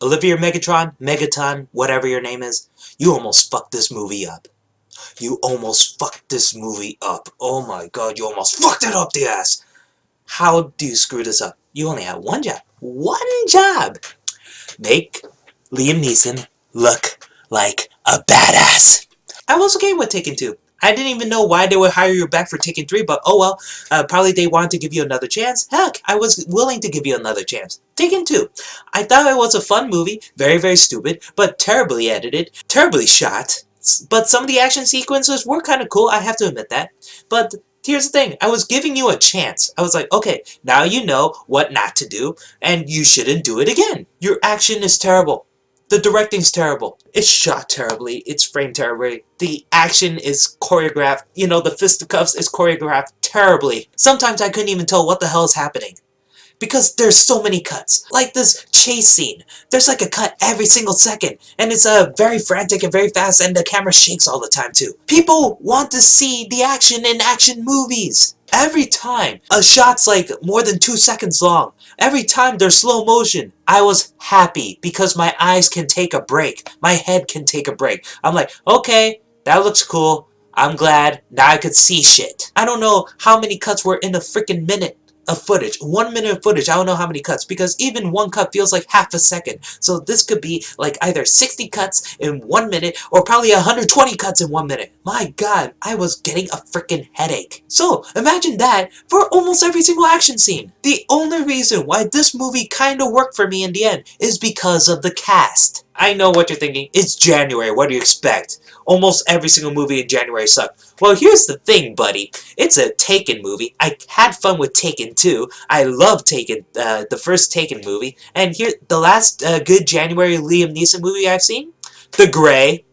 Olivia Megaton, whatever your name is, you almost fucked this movie up. You almost fucked this movie up. Oh my god, you almost fucked it up the ass. How do you screw this up? You only had one job. One job! Make Liam Neeson look like a badass. I was okay with Taken 2. I didn't even know why they would hire you back for Taken 3, but oh well. Probably they wanted to give you another chance. Heck, I was willing to give you another chance. Taken 2. I thought it was a fun movie. Very, very stupid, but terribly edited. Terribly shot. But some of the action sequences were kind of cool, I have to admit that. But here's the thing, I was giving you a chance. I was like, okay, now you know what not to do, and you shouldn't do it again. Your action is terrible. The directing's terrible. It's shot terribly. It's framed terribly. The action is choreographed. You know, the fisticuffs is choreographed terribly. Sometimes I couldn't even tell what the hell is happening. Because there's so many cuts. Like this chase scene. There's like a cut every single second. And it's very frantic and very fast, and the camera shakes all the time too. People want to see the action in action movies. Every time a shot's like more than 2 seconds long. Every time there's slow motion. I was happy because my eyes can take a break. My head can take a break. I'm like, okay, that looks cool. I'm glad. Now I could see shit. I don't know how many cuts were in a freaking minute of footage. 1 minute of footage, I don't know how many cuts, because even one cut feels like half a second. So this could be like either 60 cuts in 1 minute or probably 120 cuts in 1 minute. My god, I was getting a freaking headache. So imagine that for almost every single action scene. The only reason why this movie kinda worked for me in the end is because of the cast. I know what you're thinking. It's January, what do you expect? Almost every single movie in January sucked. Well, here's the thing, buddy. It's a Taken movie. I had fun with Taken 2. I love Taken, the first Taken movie. And here, the last good January Liam Neeson movie I've seen, The Grey.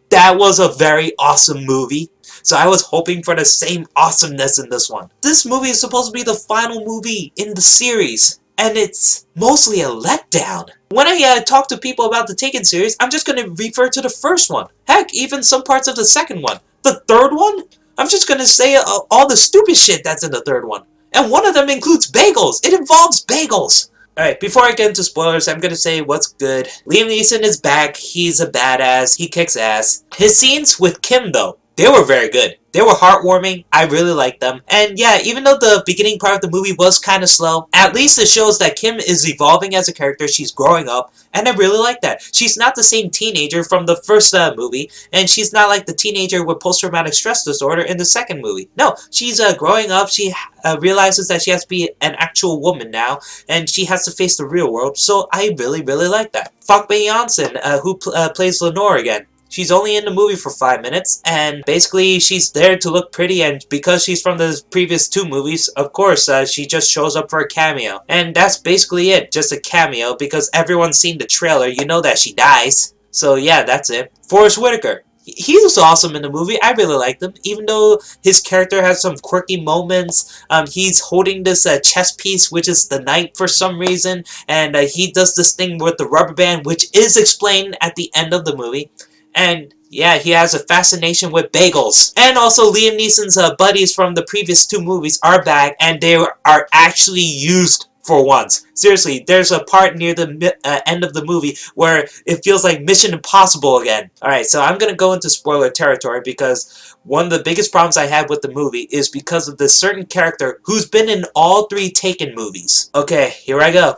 That was a very awesome movie. So I was hoping for the same awesomeness in this one. This movie is supposed to be the final movie in the series. And it's mostly a letdown. When I talk to people about the Taken series, I'm just going to refer to the first one. Heck, even some parts of the second one. The third one? I'm just going to say all the stupid shit that's in the third one. And one of them includes bagels. It involves bagels. Alright, before I get into spoilers, I'm going to say what's good. Liam Neeson is back. He's a badass. He kicks ass. His scenes with Kim, though, they were very good. They were heartwarming. I really liked them. And yeah, even though the beginning part of the movie was kind of slow, at least it shows that Kim is evolving as a character. She's growing up, and I really like that. She's not the same teenager from the first movie, and she's not like the teenager with post-traumatic stress disorder in the second movie. No, she's growing up. She realizes that she has to be an actual woman now, and she has to face the real world, so I really, really like that. Fuck Mae Janssen, who plays Lenore again. She's only in the movie for 5 minutes, and basically she's there to look pretty, and because she's from the previous 2 movies, of course, she just shows up for a cameo. And that's basically it, just a cameo, because everyone's seen the trailer, you know that she dies. So yeah, that's it. Forrest Whitaker. He was awesome in the movie. I really liked him. Even though his character has some quirky moments, he's holding this chess piece, which is the knight for some reason, and he does this thing with the rubber band, which is explained at the end of the movie. And yeah, he has a fascination with bagels. And also Liam Neeson's buddies from the previous 2 movies are back, and they are actually used for once. Seriously, there's a part near the end of the movie where it feels like Mission Impossible again. Alright, so I'm going to go into spoiler territory because one of the biggest problems I had with the movie is because of this certain character who's been in all 3 Taken movies. Okay, here I go.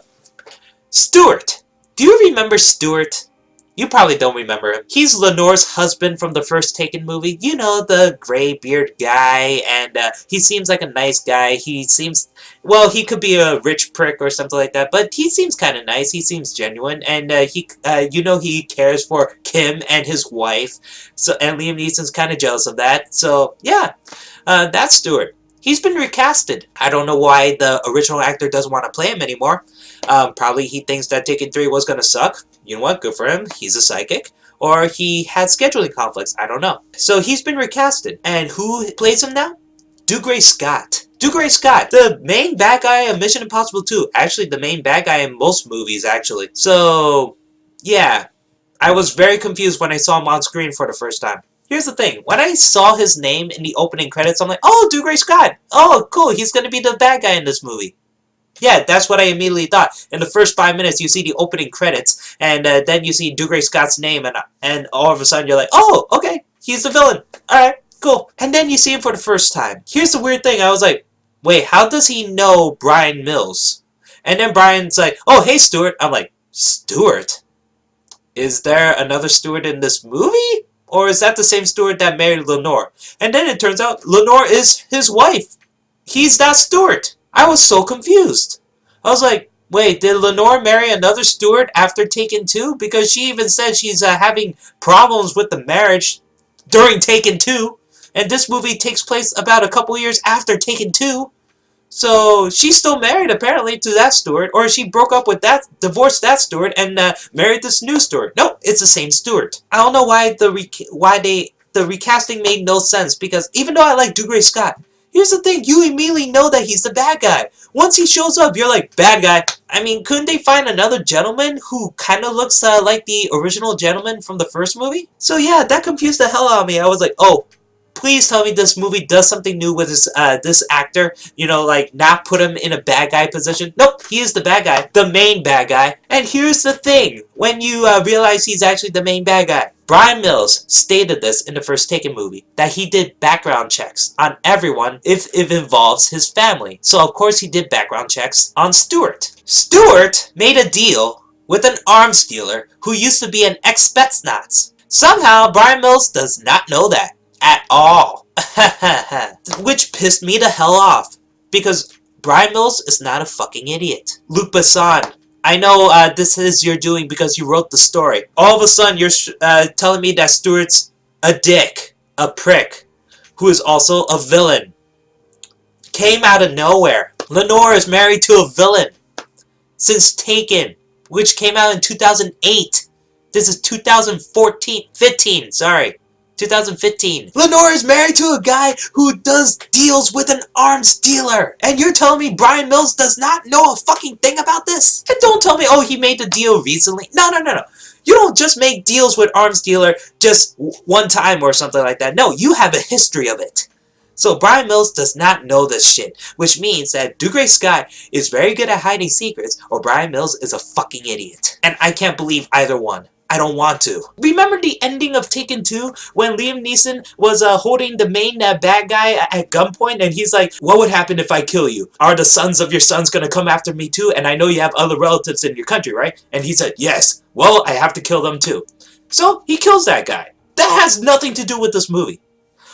Stuart. Do you remember Stuart? You probably don't remember him. He's Lenore's husband from the first Taken movie. You know, the gray-beard guy, and he seems like a nice guy. He seems, well, he could be a rich prick or something like that, but he seems kind of nice. He seems genuine, and you know, he cares for Kim and his wife. So, and Liam Neeson's kind of jealous of that. So, yeah, that's Stuart. He's been recasted. I don't know why the original actor doesn't want to play him anymore. Probably he thinks that Taken 3 was going to suck. You know what? Good for him. He's a psychic. Or he had scheduling conflicts. I don't know. So he's been recasted. And who plays him now? Dougray Scott. Dougray Scott, the main bad guy of Mission Impossible 2. Actually, the main bad guy in most movies, actually. So, yeah. I was very confused when I saw him on screen for the first time. Here's the thing. When I saw his name in the opening credits, I'm like, oh, Dougray Scott. Oh, cool. He's going to be the bad guy in this movie. Yeah, that's what I immediately thought. In the first 5 minutes, you see the opening credits, and then you see Dougray Scott's name, and all of a sudden you're like, oh, okay, he's the villain. Alright, cool. And then you see him for the first time. Here's the weird thing, I was like, wait, how does he know Brian Mills? And then Brian's like, oh, hey, Stuart. I'm like, Stuart? Is there another Stuart in this movie? Or is that the same Stuart that married Lenore? And then it turns out Lenore is his wife. He's not Stuart. I was so confused. I was like, wait, did Lenore marry another Stuart after Taken 2? Because she even said she's having problems with the marriage during Taken 2. And this movie takes place about a couple years after Taken 2. So she's still married apparently to that Stuart, or she broke up with that, divorced that Stuart, and married this new Stuart. Nope, it's the same Stuart. I don't know why the recasting made no sense, because even though I like Dougray Scott, here's the thing, you immediately know that he's the bad guy. Once he shows up, you're like, bad guy. I mean, couldn't they find another gentleman who kind of looks like the original gentleman from the first movie? So yeah, that confused the hell out of me. I was like, oh, please tell me this movie does something new with this actor. You know, like, not put him in a bad guy position. Nope, he is the bad guy. The main bad guy. And here's the thing. When you realize he's actually the main bad guy. Brian Mills stated this in the first Taken movie, that he did background checks on everyone if it involves his family. So of course he did background checks on Stuart. Stuart made a deal with an arms dealer who used to be an ex-Spetsnaz. Somehow Brian Mills does not know that. At all. Which pissed me the hell off. Because Brian Mills is not a fucking idiot. Luc Besson, I know this is your doing because you wrote the story. All of a sudden you're telling me that Stuart's a dick. A prick. Who is also a villain. Came out of nowhere. Lenore is married to a villain. Since Taken. Which came out in 2008. This is 15, sorry. 2015. Lenore is married to a guy who does deals with an arms dealer. And you're telling me Brian Mills does not know a fucking thing about this? And don't tell me, oh, he made the deal recently. No. You don't just make deals with arms dealer just one time or something like that. No, you have a history of it. So Brian Mills does not know this shit, which means that Dougray Scott is very good at hiding secrets, or Brian Mills is a fucking idiot. And I can't believe either one. I don't want to. Remember the ending of Taken 2 when Liam Neeson was holding the main bad guy at gunpoint, and he's like, what would happen if I kill you? Are the sons of your sons gonna come after me too? And I know you have other relatives in your country, right? And he said, yes. Well, I have to kill them too. So he kills that guy. That has nothing to do with this movie.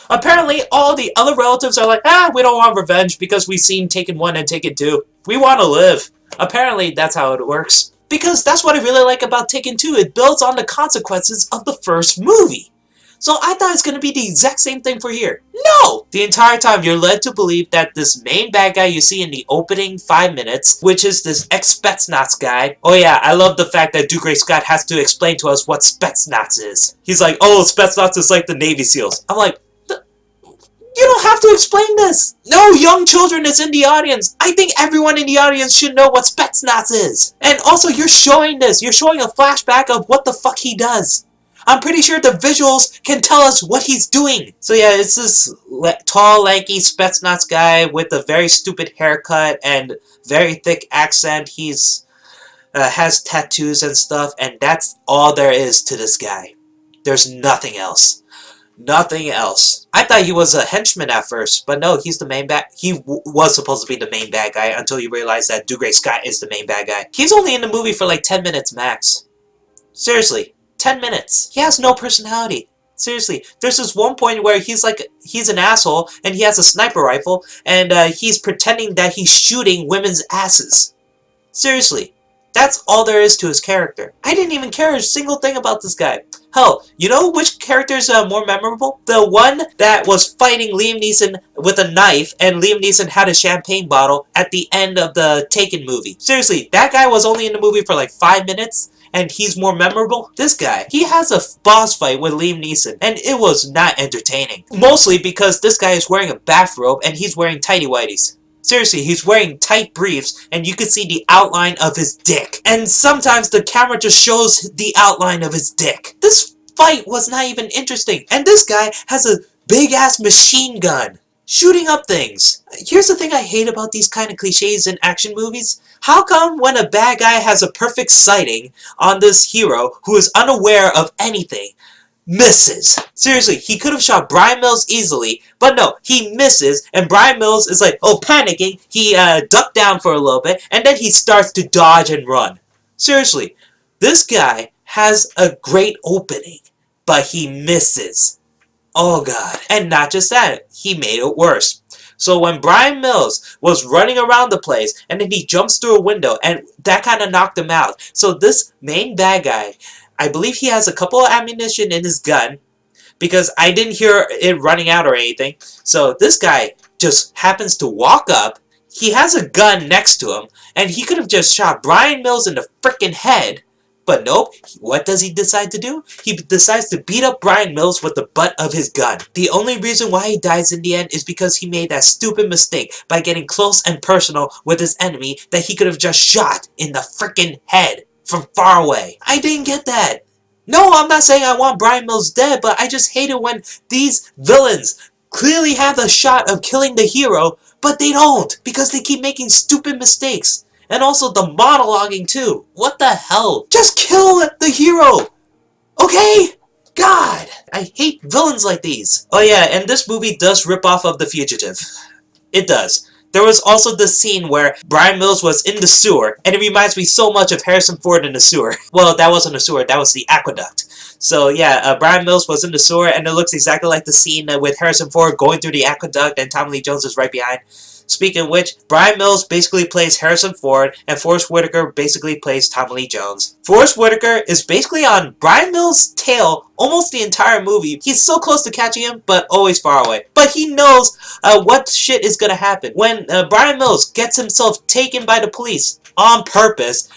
Apparently, all the other relatives are like, we don't want revenge because we've seen Taken 1 and Taken 2. We want to live. Apparently, that's how it works. Because that's what I really like about Taken 2. It builds on the consequences of the first movie. So I thought it's going to be the exact same thing for here. No! The entire time you're led to believe that this main bad guy you see in the opening 5 minutes, which is this ex-Spetsnaz guy. Oh yeah, I love the fact that Dougray Scott has to explain to us what Spetsnaz is. He's like, oh, Spetsnaz is like the Navy SEALs. I'm like, you don't have to explain this. No young children is in the audience. I think everyone in the audience should know what Spetsnaz is. And also, you're showing this. You're showing a flashback of what the fuck he does. I'm pretty sure the visuals can tell us what he's doing. So yeah, it's this tall, lanky Spetsnaz guy with a very stupid haircut and very thick accent. He's has tattoos and stuff, and that's all there is to this guy. There's nothing else. Nothing else. I thought he was a henchman at first, but no, he's the main bad. He was supposed to be the main bad guy until you realize that Dougray Scott is the main bad guy. He's only in the movie for like 10 minutes max. Seriously, 10 minutes. He has no personality. Seriously, there's this one point where he's an asshole and he has a sniper rifle and he's pretending that he's shooting women's asses. Seriously. That's all there is to his character. I didn't even care a single thing about this guy. Hell, you know which character is more memorable? The one that was fighting Liam Neeson with a knife and Liam Neeson had a champagne bottle at the end of the Taken movie. Seriously, that guy was only in the movie for like 5 minutes and he's more memorable. This guy, he has a boss fight with Liam Neeson and it was not entertaining. Mostly because this guy is wearing a bathrobe and he's wearing tighty-whities. Seriously, he's wearing tight briefs, and you can see the outline of his dick. And sometimes the camera just shows the outline of his dick. This fight was not even interesting. And this guy has a big-ass machine gun. shooting up things. Here's the thing I hate about these kind of cliches in action movies. How come when a bad guy has a perfect sighting on this hero who is unaware of anything, misses? Seriously, he could have shot Brian Mills easily, but no, he misses, and Brian Mills is like, oh, panicking. He ducked down for a little bit, and then he starts to dodge and run. Seriously, this guy has a great opening, but he misses. Oh god. And not just that, he made it worse. So when Brian Mills was running around the place, and then he jumps through a window, and that kind of knocked him out. So this main bad guy, I believe he has a couple of ammunition in his gun, because I didn't hear it running out or anything. So this guy just happens to walk up, he has a gun next to him, and he could have just shot Brian Mills in the frickin' head. But nope, what does he decide to do? He decides to beat up Brian Mills with the butt of his gun. The only reason why he dies in the end is because he made that stupid mistake by getting close and personal with his enemy that he could have just shot in the frickin' head from far away. I didn't get that. No, I'm not saying I want Brian Mills dead, but I just hate it when these villains clearly have a shot of killing the hero, but they don't, because they keep making stupid mistakes. And also the monologuing too. What the hell? Just kill the hero! Okay? God! I hate villains like these. Oh yeah, and this movie does rip off of The Fugitive. It does. There was also the scene where Brian Mills was in the sewer, and it reminds me so much of Harrison Ford in the sewer. Well, that wasn't a sewer, that was the aqueduct. So yeah, Brian Mills was in the sewer, and it looks exactly like the scene with Harrison Ford going through the aqueduct, and Tommy Lee Jones is right behind. Speaking of which, Brian Mills basically plays Harrison Ford, and Forrest Whitaker basically plays Tommy Lee Jones. Forrest Whitaker is basically on Brian Mills' tail almost the entire movie. He's so close to catching him, but always far away. But he knows what shit is gonna happen. When Brian Mills gets himself taken by the police on purpose,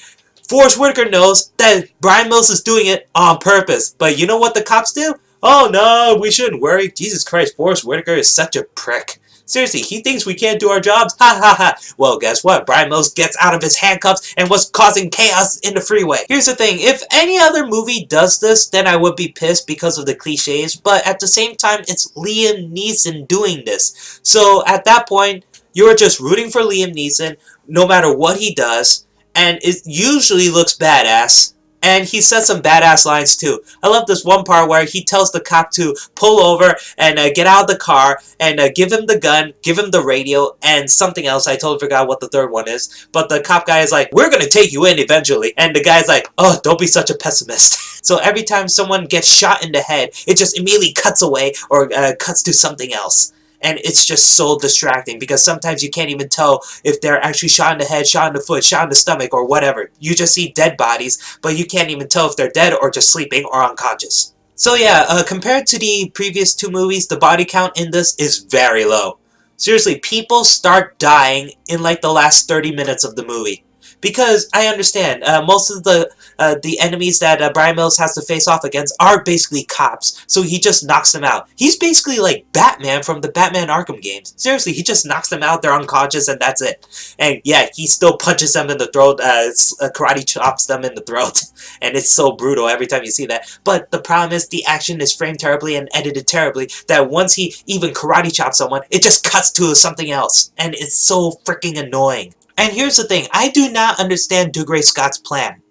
Forrest Whitaker knows that Brian Mills is doing it on purpose. But you know what the cops do? Oh no, we shouldn't worry. Jesus Christ, Forrest Whitaker is such a prick. Seriously, he thinks we can't do our jobs? Ha ha ha. Well, guess what? Brian Mills gets out of his handcuffs and was causing chaos in the freeway. Here's the thing. If any other movie does this, then I would be pissed because of the cliches. But at the same time, it's Liam Neeson doing this. So at that point, you're just rooting for Liam Neeson no matter what he does. And it usually looks badass. And he says some badass lines too. I love this one part where he tells the cop to pull over and get out of the car and give him the gun, give him the radio, and something else. I totally forgot what the third one is. But the cop guy is like, we're gonna take you in eventually. And the guy's like, oh, don't be such a pessimist. So every time someone gets shot in the head, it just immediately cuts away or cuts to something else. And it's just so distracting because sometimes you can't even tell if they're actually shot in the head, shot in the foot, shot in the stomach, or whatever. You just see dead bodies, but you can't even tell if they're dead or just sleeping or unconscious. So yeah, compared to the previous two movies, the body count in this is very low. Seriously, people start dying in like the last 30 minutes of the movie. Because I understand, most of the enemies that Brian Mills has to face off against are basically cops, so he just knocks them out. He's basically like Batman from the Batman Arkham games. Seriously, he just knocks them out, they're unconscious, and that's it. And yeah, he still punches them in the throat, karate chops them in the throat, and it's so brutal every time you see that. But the problem is the action is framed terribly and edited terribly that once he even karate chops someone, it just cuts to something else, and it's so freaking annoying. And here's the thing, I do not understand Dougray Scott's plan.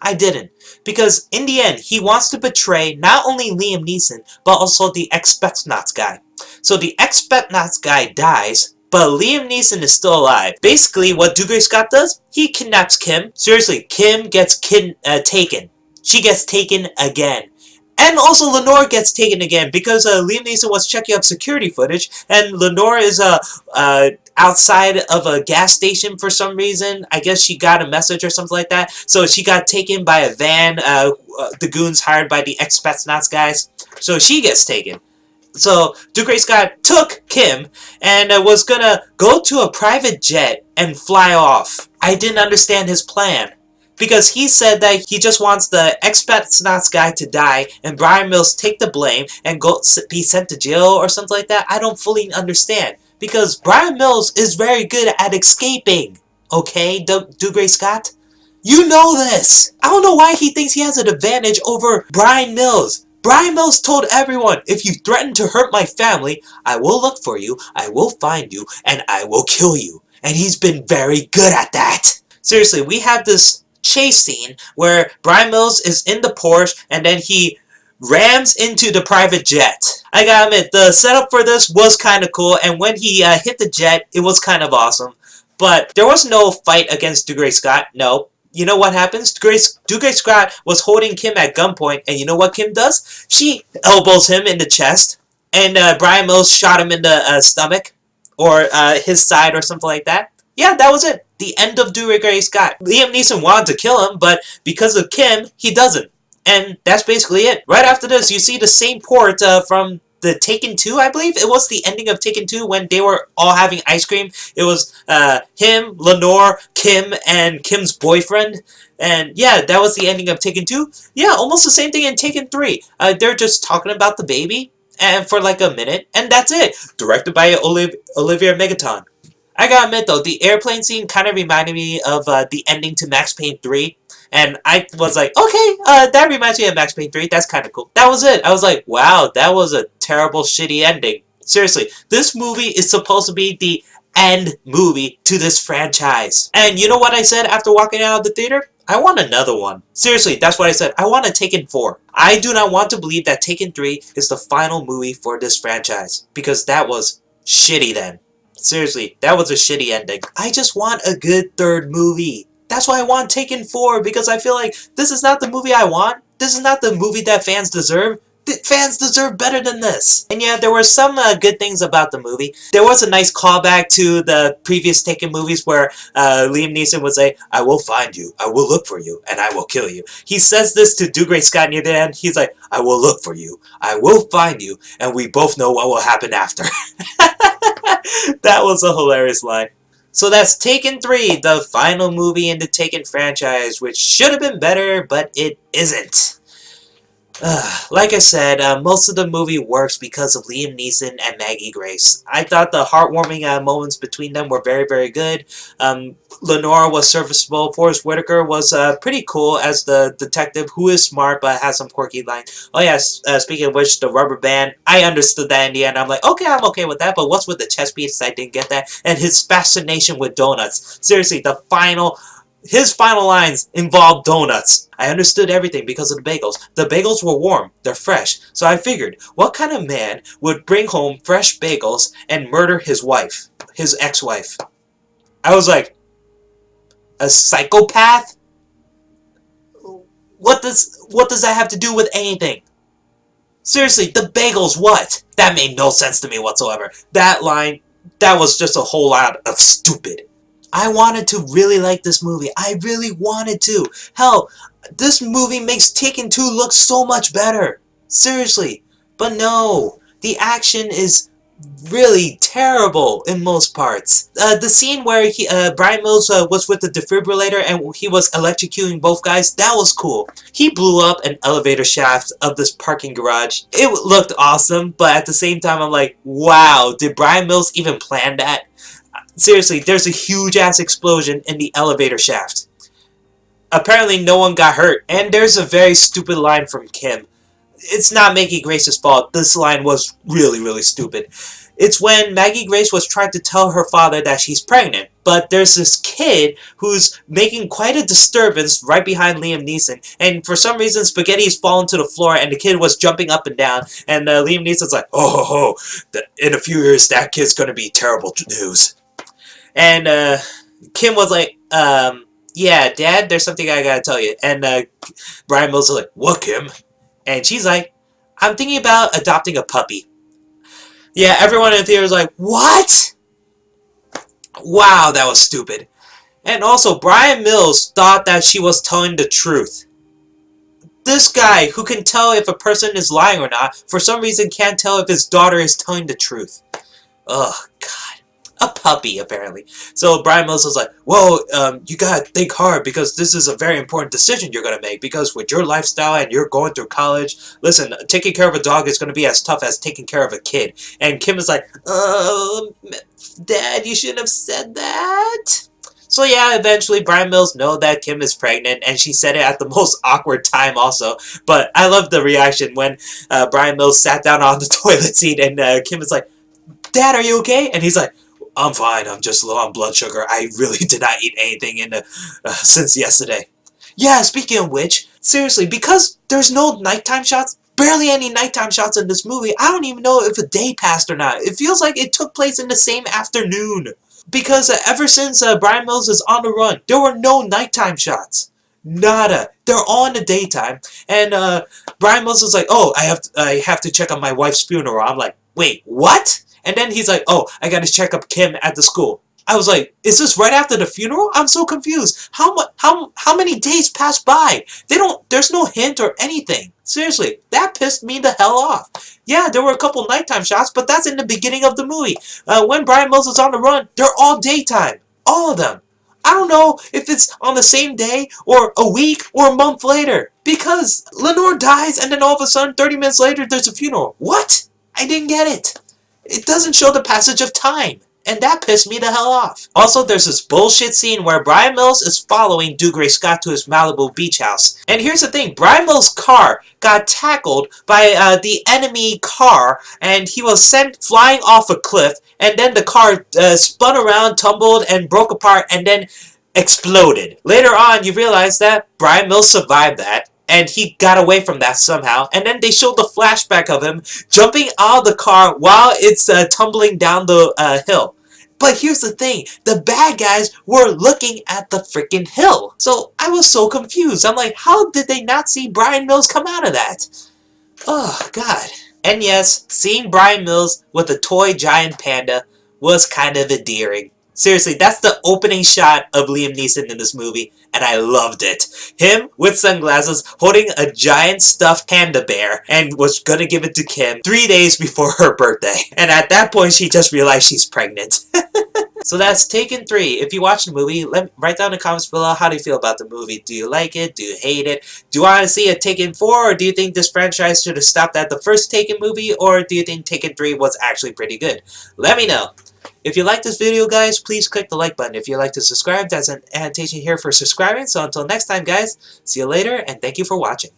I didn't. Because in the end, he wants to betray not only Liam Neeson, but also the ex-Spetsnaz guy. So the ex-Spetsnaz guy dies, but Liam Neeson is still alive. Basically, what Dougray Scott does, he kidnaps Kim. Seriously, Kim gets taken. She gets taken again. And also Lenore gets taken again because Liam Neeson was checking up security footage, and Lenore is outside of a gas station for some reason. I guess she got a message or something like that. So she got taken by a van, the goons hired by the ex-Spetsnaz guys. So she gets taken. So Dougray Scott took Kim and was gonna go to a private jet and fly off. I didn't understand his plan. Because he said that he just wants the ex-Spetsnaz guy to die and Brian Mills take the blame and go be sent to jail or something like that. I don't fully understand. Because Brian Mills is very good at escaping. Okay, Dougray Scott? You know this! I don't know why he thinks he has an advantage over Brian Mills. Brian Mills told everyone, if you threaten to hurt my family, I will look for you, I will find you, and I will kill you. And he's been very good at that. Seriously, we have this chase scene where Brian Mills is in the Porsche and then he rams into the private jet. I gotta admit, the setup for this was kind of cool, and when he hit the jet, it was kind of awesome. But there was no fight against Dougray Scott, no. You know what happens? Dougray Scott was holding Kim at gunpoint, and you know what Kim does? She elbows him in the chest, and Brian Mills shot him in the stomach, or his side, or something like that. Yeah, that was it. The end of Dougray Scott. Liam Neeson wanted to kill him, but because of Kim, he doesn't. And that's basically it. Right after this, you see the same port from the Taken 2, I believe. It was the ending of Taken 2 when they were all having ice cream. It was him, Lenore, Kim, and Kim's boyfriend. And yeah, that was the ending of Taken 2. Yeah, almost the same thing in Taken 3. They're just talking about the baby and for like a minute, and that's it. Directed by Olivia Megaton. I gotta admit though, the airplane scene kind of reminded me of the ending to Max Payne 3. And I was like, okay, that reminds me of Max Payne 3. That's kind of cool. That was it. I was like, wow, that was a terrible, shitty ending. Seriously, this movie is supposed to be the end movie to this franchise. And you know what I said after walking out of the theater? I want another one. Seriously, that's what I said. I want a Taken 4. I do not want to believe that Taken 3 is the final movie for this franchise. Because that was shitty then. Seriously, that was a shitty ending. I just want a good third movie. That's why I want Taken 4, because I feel like this is not the movie I want. This is not the movie that fans deserve. Fans deserve better than this. And yeah, there were some good things about the movie. There was a nice callback to the previous Taken movies where Liam Neeson would say, I will find you, I will look for you, and I will kill you. He says this to Dougray Scott near the end. He's like, I will look for you, I will find you, and we both know what will happen after. That was a hilarious line. So that's Taken 3, the final movie in the Taken franchise, which should have been better, but it isn't. Like I said, most of the movie works because of Liam Neeson and Maggie Grace. I thought the heartwarming moments between them were very, very good. Lenore was serviceable. Forrest Whitaker was pretty cool as the detective, who is smart but has some quirky lines. Oh yes, speaking of which, the rubber band, I understood that in the end. I'm like, okay, I'm okay with that, but what's with the chest piece? I didn't get that. And his fascination with donuts. Seriously, his final lines involved donuts. I understood everything because of the bagels. The bagels were warm. They're fresh. So I figured, what kind of man would bring home fresh bagels and murder his wife? His ex-wife. I was like, a psychopath? What does that have to do with anything? Seriously, the bagels, what? That made no sense to me whatsoever. That line, that was just a whole lot of stupid. I wanted to really like this movie. I really wanted to. Hell, this movie makes Taken 2 look so much better. Seriously. But no. The action is really terrible in most parts. The scene where Brian Mills was with the defibrillator and he was electrocuting both guys, that was cool. He blew up an elevator shaft of this parking garage. It looked awesome, but at the same time I'm like, wow, did Brian Mills even plan that? Seriously, there's a huge-ass explosion in the elevator shaft. Apparently no one got hurt, and there's a very stupid line from Kim. It's not Maggie Grace's fault. This line was really, really stupid. It's when Maggie Grace was trying to tell her father that she's pregnant, but there's this kid who's making quite a disturbance right behind Liam Neeson, and for some reason spaghetti's fallen to the floor and the kid was jumping up and down, and Liam Neeson's like, oh, in a few years that kid's gonna be terrible news. And Kim was like, yeah, Dad, there's something I gotta tell you. And Brian Mills was like, what, Kim? And she's like, I'm thinking about adopting a puppy. Yeah, everyone in the theater was like, what? Wow, that was stupid. And also, Brian Mills thought that she was telling the truth. This guy, who can tell if a person is lying or not, for some reason can't tell if his daughter is telling the truth. Ugh, God. A puppy, apparently. So Brian Mills was like, well, you gotta think hard because this is a very important decision you're gonna make because with your lifestyle and you're going through college, listen, taking care of a dog is gonna be as tough as taking care of a kid. And Kim is like, Dad, you shouldn't have said that. So yeah, eventually Brian Mills know that Kim is pregnant, and she said it at the most awkward time also. But I love the reaction when Brian Mills sat down on the toilet seat, and Kim is like, "Dad, are you okay?" And he's like, "I'm fine. I'm just low on blood sugar. I really did not eat anything since yesterday." Yeah, speaking of which, seriously, because there's no nighttime shots, barely any nighttime shots in this movie, I don't even know if a day passed or not. It feels like it took place in the same afternoon. Because ever since Brian Mills is on the run, there were no nighttime shots. Nada. They're all in the daytime. And Brian Mills is like, "Oh, I have to check on my wife's funeral." I'm like, "Wait, what?" And then he's like, "Oh, I gotta check up Kim at the school." I was like, "Is this right after the funeral?" I'm so confused. How many days passed by? There's no hint or anything. Seriously, that pissed me the hell off. Yeah, there were a couple nighttime shots, but that's in the beginning of the movie. When Brian Mills is on the run, they're all daytime. All of them. I don't know if it's on the same day, or a week, or a month later. Because Lenore dies, and then all of a sudden, 30 minutes later, there's a funeral. What? I didn't get it. It doesn't show the passage of time. And that pissed me the hell off. Also, there's this bullshit scene where Brian Mills is following Dougray Scott to his Malibu beach house. And here's the thing, Brian Mills' car got tackled by the enemy car, and he was sent flying off a cliff, and then the car spun around, tumbled, and broke apart, and then exploded. Later on, you realize that Brian Mills survived that, and he got away from that somehow. And then they showed the flashback of him jumping out of the car while it's tumbling down the hill. But here's the thing, the bad guys were looking at the freaking hill. So I was so confused. I'm like, how did they not see Brian Mills come out of that? Oh, God. And yes, seeing Brian Mills with a toy giant panda was kind of endearing. Seriously, that's the opening shot of Liam Neeson in this movie, and I loved it. Him with sunglasses holding a giant stuffed panda bear and was gonna give it to Kim 3 days before her birthday. And at that point, she just realized she's pregnant. So that's Taken 3. If you watch the movie, write down in the comments below how do you feel about the movie. Do you like it? Do you hate it? Do you want to see a Taken 4? Or do you think this franchise should have stopped at the first Taken movie? Or do you think Taken 3 was actually pretty good? Let me know. If you like this video, guys, please click the like button. If you'd like to subscribe, that's an annotation here for subscribing. So until next time, guys, see you later, and thank you for watching.